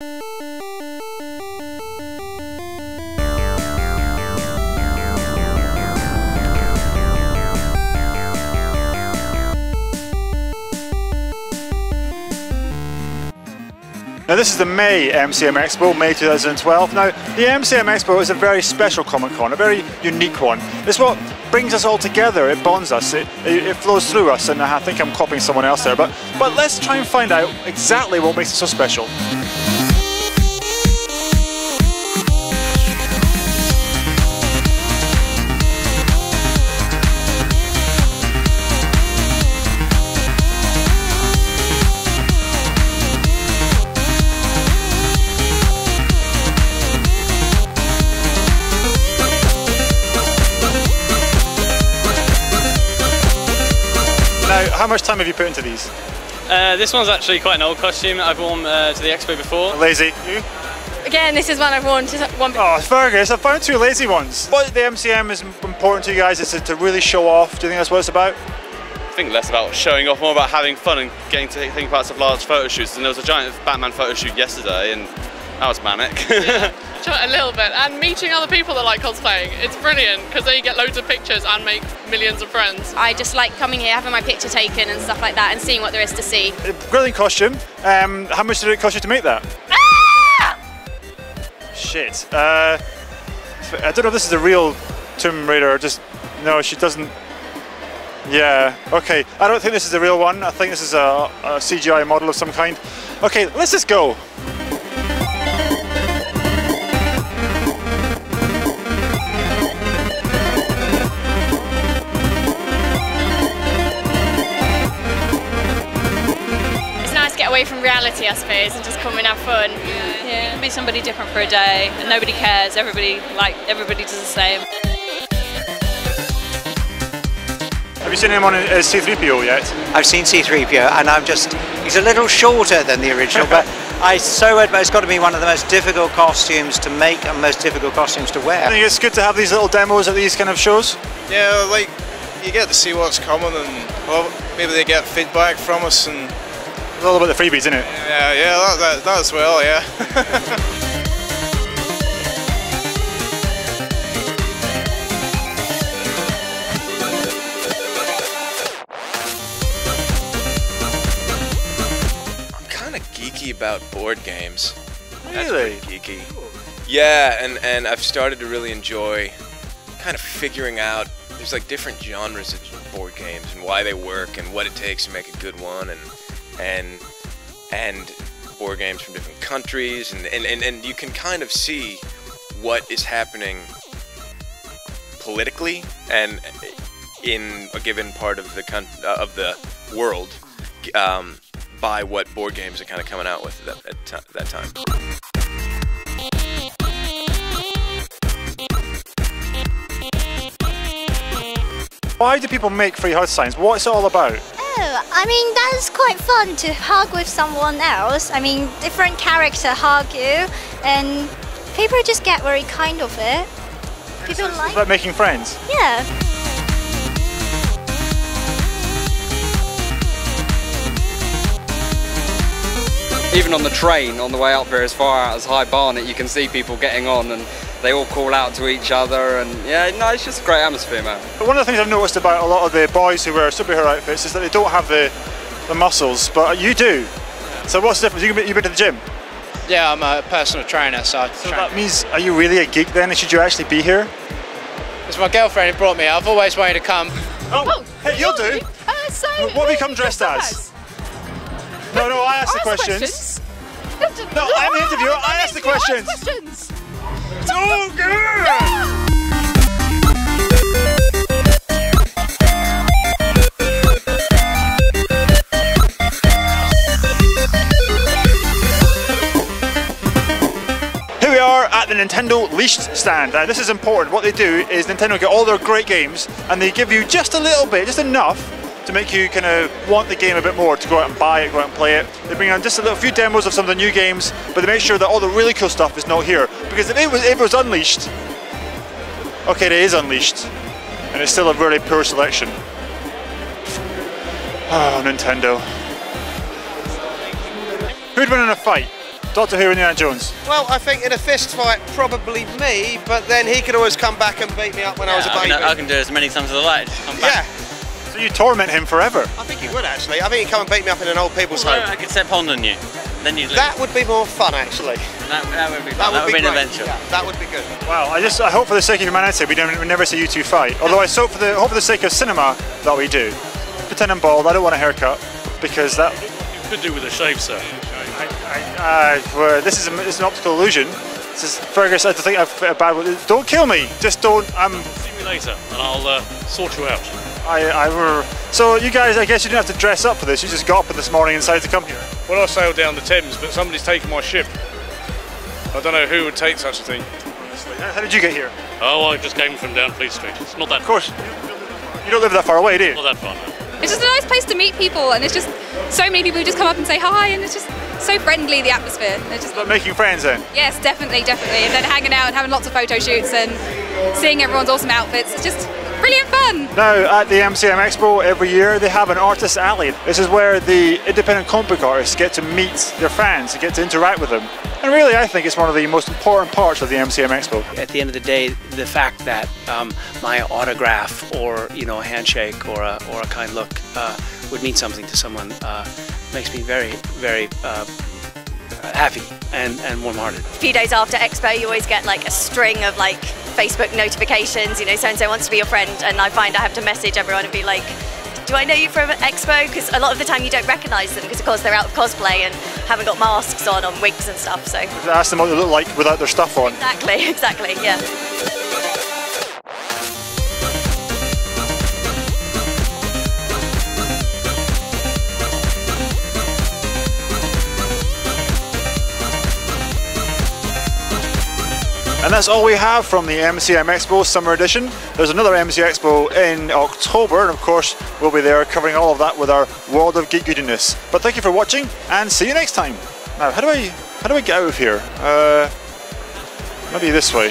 Now this is the May MCM Expo, May 2012. Now the MCM Expo is a very special Comic Con, a very unique one. It's what brings us all together, it bonds us, it flows through us, and I think I'm copying someone else there, but let's try and find out exactly what makes it so special. How much time have you put into these? This one's actually quite an old costume I've worn to the expo before. Lazy, you? Again, this is one I've worn to one. Oh, Fergus, I found two lazy ones. What the MCM is important to you guys is to really show off. Do you think that's what it's about? I think less about showing off, more about having fun and getting to take parts of large photo shoots. And there was a giant Batman photo shoot yesterday, and that was manic. Yeah, a little bit, and meeting other people that like cosplaying. It's brilliant because then you get loads of pictures and make millions of friends. I just like coming here, having my picture taken and stuff like that, and seeing what there is to see. Brilliant costume. How much did it cost you to make that? Ah! Shit. I don't know if this is a real Tomb Raider or just... No, she doesn't... Yeah, okay. I don't think this is the real one. I think this is a CGI model of some kind. Okay, let's just go. Away from reality, I suppose, and just come and have fun. Yeah. Be somebody different for a day, and nobody cares. Everybody does the same. Have you seen him on C-3PO yet? I've seen C-3PO, and he's a little shorter than the original, but it's got to be one of the most difficult costumes to make and most difficult costumes to wear. I think it's good to have these little demos at these kind of shows. Yeah, like you get to see what's coming, and well, maybe they get feedback from us and. It's all about the freebies, isn't it? Yeah, that as well, yeah. I'm kind of geeky about board games. Really? That's pretty geeky. Yeah, and I've started to really enjoy kind of figuring out, there's like different genres of board games and why they work and what it takes to make a good one, and board games from different countries, and you can kind of see what is happening politically and in a given part of the world by what board games are kind of coming out with at that time. Why do people make free hug signs? What's it all about? I mean, that's quite fun to hug with someone else. I mean, different character hug you, and people just get very kind of it. People it's like about making friends. Yeah. Even on the train, on the way up here as far out as High Barnet, you can see people getting on and they all call out to each other, and yeah, no, it's just a great atmosphere, man. But one of the things I've noticed about a lot of the boys who wear superhero outfits is that they don't have the muscles, but you do. So what's the difference? You've been to the gym? Yeah, I'm a personal trainer, so that means, are you really a geek then? Should you actually be here? It's my girlfriend who brought me. I've always wanted to come. Oh, hey, you'll do. What have you come dressed as? No, I asked the questions. No, I'm the interviewer. I asked the questions. Oh, good! Here we are at the Nintendo Leashed stand. Now this is important. What they do is Nintendo get all their great games and they give you just a little bit, just enough to make you kind of want the game a bit more, to go out and buy it, go out and play it. They bring on just a few demos of some of the new games, but they make sure that all the really cool stuff is not here. Because if it was unleashed, okay, it is unleashed, and it's still a really poor selection. Oh, Nintendo. Who'd win in a fight? Doctor Who, Indiana Jones. Well, I think in a fist fight, probably me, but then he could always come back and beat me up when I was a baby. I can do it as many times as I like. Just come back. Yeah. So you torment him forever? I think he would actually. I think he'd come and beat me up in an old people's home. I could set pond on you. Then you'd lose. That would be more fun actually. That would be fun. That would be an adventure. Yeah, that would be good. Well, I hope for the sake of humanity we never see you two fight. Although I hope for the sake of cinema that we do. Pretend I'm bald, I don't want a haircut, because that... You could do with a shave, sir. This is an optical illusion. This is Fergus, I think I've a bad one. Don't kill me, just don't... See me later, and I'll sort you out. So you guys, I guess you didn't have to dress up for this, you just got up this morning and decided to come here. Well, I sailed down the Thames, but somebody's taken my ship. I don't know who would take such a thing. How did you get here? Oh, I just came from down Fleet Street. It's not that. Of course. You don't live that far away, do you? Not that far, no. It's just a nice place to meet people, and it's just so many people who just come up and say hi, and it's just so friendly, the atmosphere. It's just like making friends then? Yes, definitely. And then hanging out and having lots of photo shoots and seeing everyone's awesome outfits. It's just brilliant fun. Now at the MCM Expo every year they have an artist alley. This is where the independent comic book artists get to meet their fans and get to interact with them. And really I think it's one of the most important parts of the MCM Expo. At the end of the day, the fact that my autograph or a handshake or a kind look would mean something to someone makes me very, very happy and warm-hearted. A few days after Expo you always get like a string of like Facebook notifications, so-and-so wants to be your friend, and I find I have to message everyone and be like, do I know you from Expo? Because a lot of the time you don't recognise them because of course they're out of cosplay and haven't got masks on wigs and stuff. So ask them what they look like without their stuff on. Exactly, yeah. And that's all we have from the MCM Expo Summer Edition. There's another MCM Expo in October, and of course we'll be there covering all of that with our World of Geek Goodness. But thank you for watching, and see you next time. Now, how do I get out of here? Maybe this way.